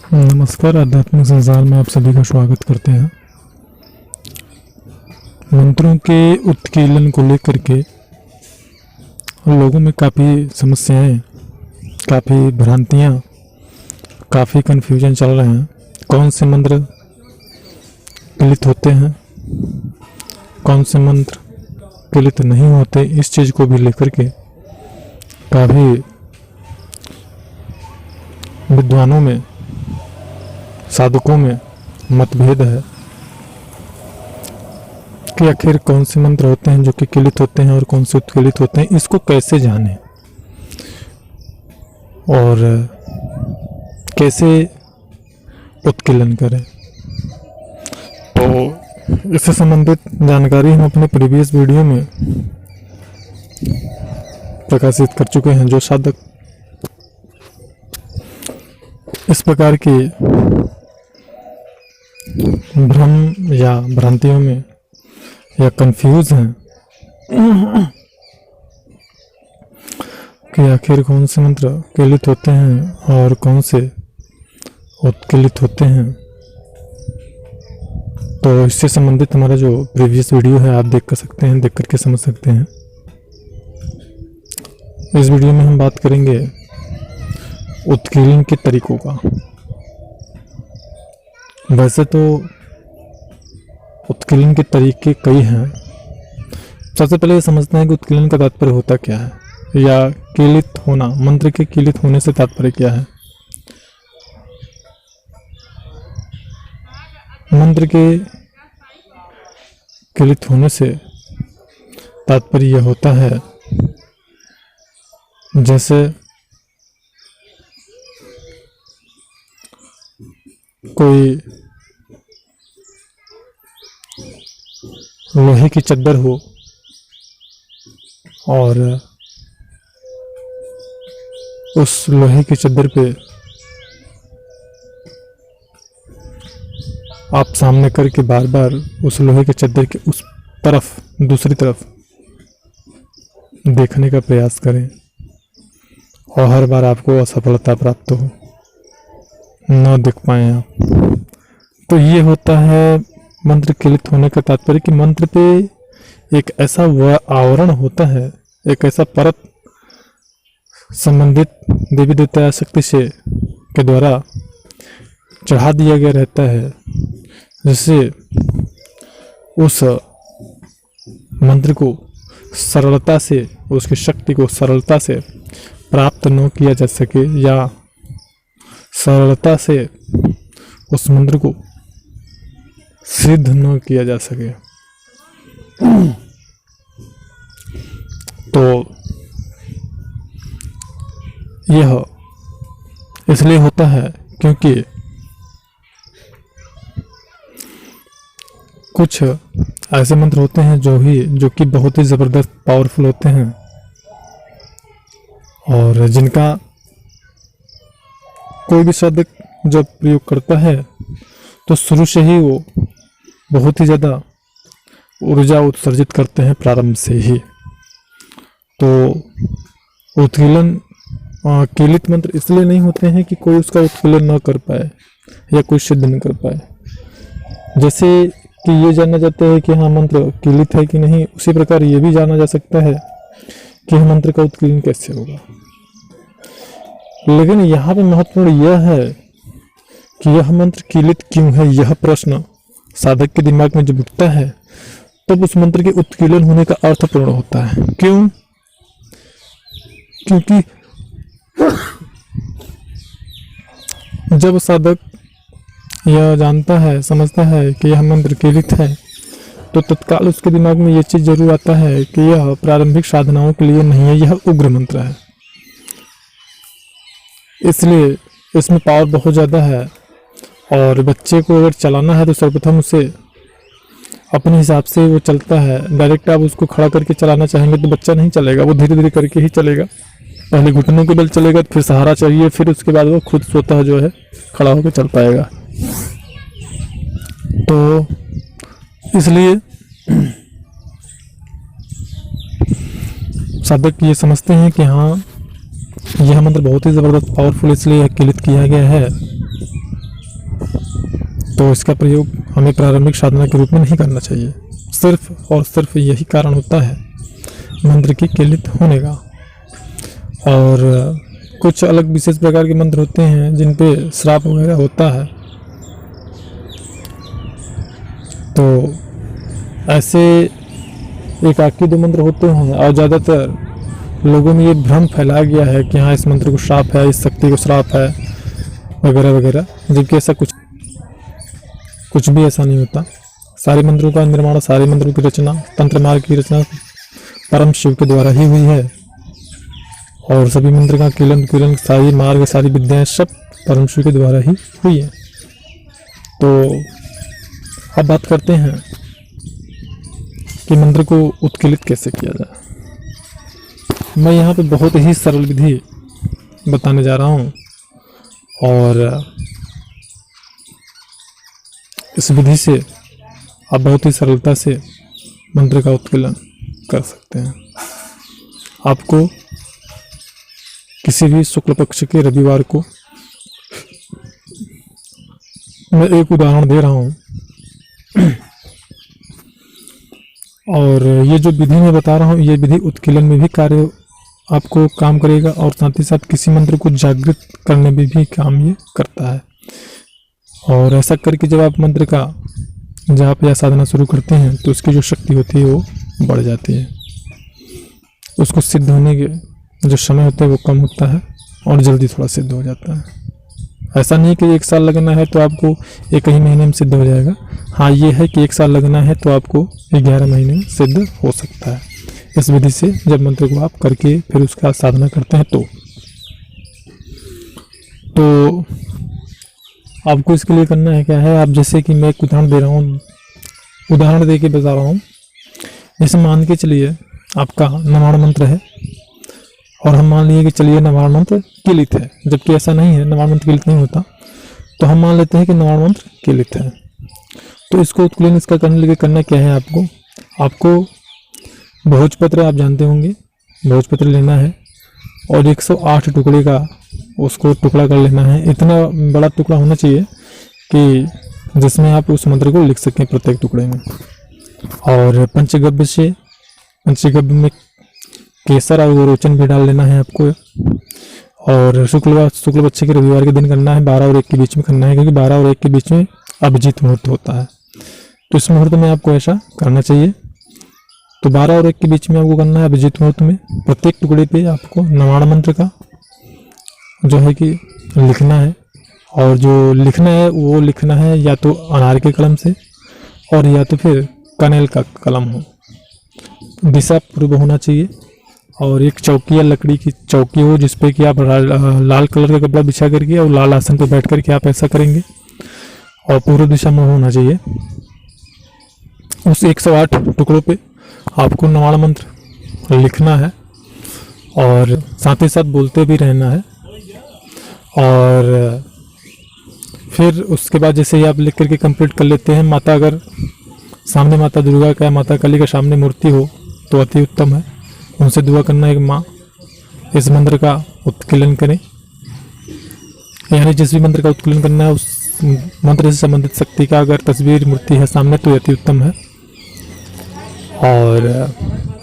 नमस्कार। आध्यात्मिक संसार में आप सभी का स्वागत करते हैं। मंत्रों के उत्कीर्णन को लेकर के लोगों में काफ़ी समस्याएं, काफ़ी भ्रांतियां, काफ़ी कन्फ्यूजन चल रहे हैं। कौन से मंत्र किलित होते हैं, कौन से मंत्र किलित नहीं होते, इस चीज़ को भी लेकर के काफ़ी विद्वानों में, साधकों में मतभेद है कि आखिर कौन से मंत्र होते हैं जो कि किलित होते हैं और कौन से उत्कीलित होते हैं। इसको कैसे जानें और कैसे उत्कीर्णन करें। तो इससे संबंधित जानकारी हम अपने प्रीवियस वीडियो में प्रकाशित कर चुके हैं। जो साधक इस प्रकार की भ्रम या भ्रांतियों में या कंफ्यूज हैं कि आखिर कौन से मंत्र किलित होते हैं और कौन से उत्कीलित होते हैं, तो इससे संबंधित हमारा जो प्रीवियस वीडियो है आप देख कर सकते हैं, देख करके समझ सकते हैं। इस वीडियो में हम बात करेंगे उत्कीर्णन के तरीकों का। वैसे तो उत्कीर्णन के तरीके कई हैं। सबसे पहले ये समझते हैं कि उत्कीर्णन का तात्पर्य होता क्या है, या किलित होना, मंत्र के किलित होने से तात्पर्य क्या है। मंत्र के किलित होने से तात्पर्य यह होता है जैसे कोई लोहे की चद्दर हो और उस लोहे की चद्दर पे आप सामने करके बार बार उस लोहे के चद्दर के उस तरफ, दूसरी तरफ देखने का प्रयास करें और हर बार आपको असफलता प्राप्त हो, न देख पाए आप। तो ये होता है मंत्र किलित होने का तात्पर्य कि मंत्र पे एक ऐसा आवरण होता है, एक ऐसा परत संबंधित देवी देवता शक्ति से के द्वारा चढ़ा दिया गया रहता है, जिससे उस मंत्र को सरलता से, उसकी शक्ति को सरलता से प्राप्त न किया जा सके या सरलता से उस मंत्र को सिद्ध न किया जा सके। तो यह इसलिए होता है क्योंकि कुछ ऐसे मंत्र होते हैं जो कि बहुत ही ज़बरदस्त पावरफुल होते हैं और जिनका कोई भी साधक जब प्रयोग करता है तो शुरू से ही वो बहुत ही ज़्यादा ऊर्जा उत्सर्जित करते हैं प्रारंभ से ही। तो उत्कीर्णन किलित मंत्र इसलिए नहीं होते हैं कि कोई उसका उत्कीर्णन न कर पाए या कोई सिद्ध न कर पाए। जैसे कि ये जाना जाता है कि हाँ मंत्र किलित है कि नहीं, उसी प्रकार ये भी जाना जा सकता है कि हाँ मंत्र का उत्कीर्णन कैसे होगा। लेकिन यहाँ पे महत्वपूर्ण यह है कि यह मंत्र किलित क्यों है। यह प्रश्न साधक के दिमाग में जब उठता है तब उस मंत्र के उत्कीर्णन होने का अर्थपूर्ण होता है। क्यों? क्योंकि जब साधक यह जानता है, समझता है कि यह मंत्र किलित है, तो तत्काल उसके दिमाग में यह चीज जरूर आता है कि यह प्रारंभिक साधनाओं के लिए नहीं है, यह उग्र मंत्र है। इसलिए इसमें पावर बहुत ज़्यादा है और बच्चे को अगर चलाना है तो सर्वप्रथम उसे अपने हिसाब से वो चलता है। डायरेक्ट आप उसको खड़ा करके चलाना चाहेंगे तो बच्चा नहीं चलेगा, वो धीरे धीरे करके ही चलेगा। पहले घुटनों के बल चलेगा, फिर सहारा चाहिए, फिर उसके बाद वो खुद स्वतः जो है खड़ा होकर चल पाएगा। तो इसलिए साधक ये समझते हैं कि हाँ यह मंत्र बहुत ही ज़बरदस्त पावरफुल इसलिए किलित किया गया है तो इसका प्रयोग हमें प्रारंभिक साधना के रूप में नहीं करना चाहिए। सिर्फ और सिर्फ यही कारण होता है मंत्र की किलित होने का। और कुछ अलग विशेष प्रकार के मंत्र होते हैं जिन पे श्राप वगैरह होता है, तो ऐसे एक आखिरी 2 मंत्र होते हैं। और ज़्यादातर लोगों में ये भ्रम फैलाया गया है कि हाँ इस मंत्र को श्राप है, इस शक्ति को श्राप है वगैरह वगैरह, जबकि ऐसा कुछ भी ऐसा नहीं होता। सारे मंत्रों का निर्माण, सारे मंत्रों की रचना, तंत्र मार्ग की रचना परम शिव के द्वारा ही हुई है। और सभी मंत्र का किलन सारी मार्ग, सारी विद्याएं सब परम शिव के द्वारा ही हुई है। तो अब बात करते हैं कि मंत्र को उत्कीलित कैसे किया जाए। मैं यहाँ पे बहुत ही सरल विधि बताने जा रहा हूँ और इस विधि से आप बहुत ही सरलता से मंत्र का उत्कीलन कर सकते हैं। आपको किसी भी शुक्ल पक्ष के रविवार को, मैं एक उदाहरण दे रहा हूँ, और ये जो विधि मैं बता रहा हूँ ये विधि उत्कीलन में भी कार्य आपको काम करेगा और साथ ही साथ किसी मंत्र को जागृत करने में भी काम ये करता है। और ऐसा करके जब आप मंत्र का जाप या साधना शुरू करते हैं तो उसकी जो शक्ति होती है वो बढ़ जाती है। उसको सिद्ध होने के जो समय होता है वो कम होता है और जल्दी थोड़ा सिद्ध हो जाता है। ऐसा नहीं कि 1 साल लगना है तो आपको 1 ही महीने में सिद्ध हो जाएगा। हाँ ये है कि 1 साल लगना है तो आपको 11 महीने में सिद्ध हो सकता है इस विधि से, जब मंत्र को आप करके फिर उसका साधना करते हैं तो आपको इसके लिए करना है क्या है, आप जैसे कि मैं एक उदाहरण दे रहा हूँ, उदाहरण दे के बता रहा हूँ। जैसे मान के चलिए आपका नवाण मंत्र है और हम मान लिए कि चलिए नवाण मंत्र किलित है, जबकि ऐसा नहीं है, नवाण मंत्र किलित नहीं होता। तो हम मान लेते हैं कि नवाण मंत्र किलित है। तो इसको उत्कीलन इसका करना क्या है, आपको भोजपत्र आप जानते होंगे, भोजपत्र लेना है और 108 टुकड़े का उसको टुकड़ा कर लेना है। इतना बड़ा टुकड़ा होना चाहिए कि जिसमें आप उस मंत्र को लिख सकें प्रत्येक टुकड़े में। और पंचगव्य में केसर और रोचन भी डाल लेना है आपको। और शुक्ल पक्ष के रविवार के दिन करना है, 12 और 1 के बीच में करना है, क्योंकि 12 और 1 के बीच में अभिजीत मुहूर्त होता है। तो इस मुहूर्त में आपको ऐसा करना चाहिए। तो 12 और 1 के बीच में आपको करना है अभिजीत मुहूर्त में। प्रत्येक टुकड़े पे आपको नवाण मंत्र का जो है कि लिखना है, और जो लिखना है वो लिखना है या तो अनार के कलम से और या तो फिर कनेल का कलम हो। दिशा पूर्व होना चाहिए और एक चौकी या लकड़ी की चौकी हो जिसपे कि आप लाल कलर का कपड़ा बिछा करके और लाल आसन पर बैठ करके आप ऐसा करेंगे और पूर्व दिशा में होना चाहिए। उस 108 टुकड़ों पे आपको नवाण मंत्र लिखना है और साथ ही साथ बोलते भी रहना है। और फिर उसके बाद जैसे ही आप लिख करके कंप्लीट कर लेते हैं, माता अगर सामने माता दुर्गा का, माता काली का सामने मूर्ति हो तो अति उत्तम है, उनसे दुआ करना है कि माँ इस मंत्र का उत्कीलन करें। यानी जिस भी मंत्र का उत्कीलन करना है उस मंत्र से संबंधित शक्ति का अगर तस्वीर मूर्ति है सामने तो अति उत्तम है। और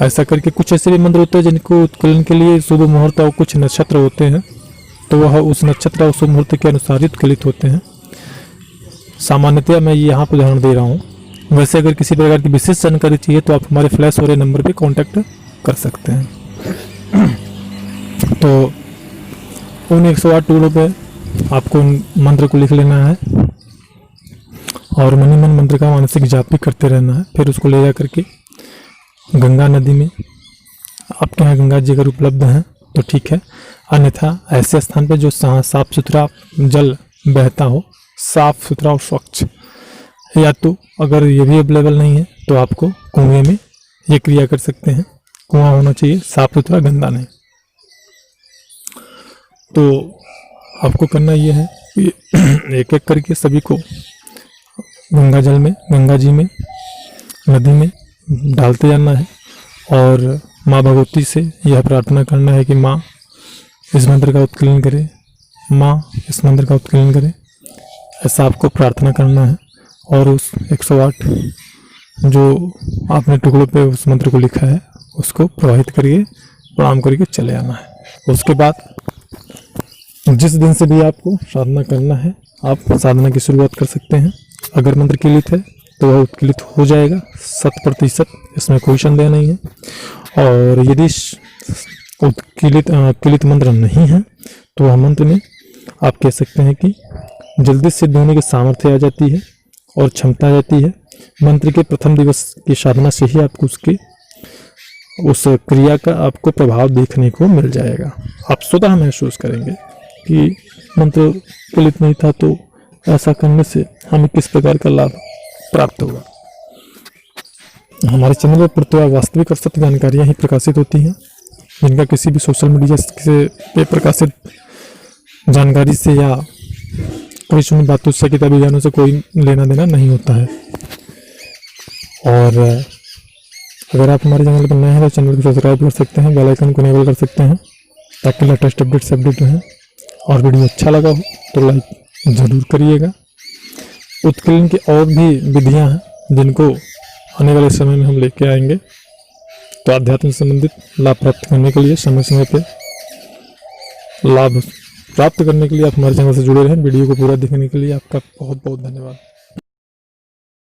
ऐसा करके कुछ ऐसे भी मंत्र होते हैं जिनको उत्कीलन के लिए शुभ मुहूर्त और कुछ नक्षत्र होते हैं, तो वह उस नक्षत्र और शुभ मुहूर्त के अनुसार ही उत्कीलित होते हैं। सामान्यतया मैं यहाँ पर उदाहरण दे रहा हूँ। वैसे अगर किसी प्रकार की विशेष जानकारी चाहिए तो आप हमारे फ्लैश हो रहे नंबर पे कांटेक्ट कर सकते हैं। तो उन 108 टुकड़ों पे आपको मंत्र को लिख लेना है और मनी मन मंत्र का मानसिक जाप भी करते रहना है। फिर उसको ले जा करके गंगा नदी में, आपके यहाँ गंगा जी अगर उपलब्ध हैं तो ठीक है, अन्यथा ऐसे स्थान पे जो साफ सुथरा जल बहता हो, साफ सुथरा और स्वच्छ, या तो अगर ये भी अवेलेबल नहीं है तो आपको कुएं में ये क्रिया कर सकते हैं। कुआं होना चाहिए साफ सुथरा, गंदा नहीं। तो आपको करना ये है कि एक एक करके सभी को गंगा जल में, गंगा जी में, नदी में डालते जाना है और माँ भगवती से यह प्रार्थना करना है कि माँ इस मंत्र का उत्कीलन करे, माँ इस मंत्र का उत्कीलन करे। ऐसा आपको प्रार्थना करना है। और उस 108 जो आपने टुकड़ों पे उस मंत्र को लिखा है उसको प्रवाहित करिए, प्रणाम करके चले आना है। उसके बाद जिस दिन से भी आपको साधना करना है आप साधना की शुरुआत कर सकते हैं। अगर मंत्र किलित है तो वह उत्कीलित हो जाएगा 100%, इसमें कोई संदेह नहीं है। और यदि उत्कीलित मंत्र नहीं है तो वह मंत्र में आप कह सकते हैं कि जल्दी सिद्ध होने की सामर्थ्य आ जाती है और क्षमता आ जाती है। मंत्र के प्रथम दिवस की साधना से ही आपको उस क्रिया का आपको प्रभाव देखने को मिल जाएगा। आप स्वतः महसूस करेंगे कि मंत्र किलित नहीं था तो ऐसा करने से हमें किस प्रकार का लाभ प्राप्त होगा। हमारे चैनल पर प्रतिभा वास्तविक और सत्य जानकारियाँ ही प्रकाशित होती हैं, जिनका किसी भी सोशल मीडिया पे प्रकाशित जानकारी से या कोई सुनी बातों से, किताबी ज्ञानों से कोई लेना देना नहीं होता है। और अगर आप हमारे चैनल पर नए हैं तो चैनल को सब्सक्राइब कर सकते हैं, बेल आइकन को इनेबल कर सकते हैं ताकि लेटेस्ट अपडेट से अपडेट रहें। और वीडियो अच्छा लगा हो तो लाइक ज़रूर करिएगा। उत्कीलन की और भी विधियां हैं जिनको आने वाले समय में हम लेके आएंगे। तो आध्यात्म से संबंधित लाभ प्राप्त करने के लिए, समय समय पे लाभ प्राप्त करने के लिए आप हमारे चैनल से जुड़े रहें। वीडियो को पूरा देखने के लिए आपका बहुत बहुत धन्यवाद।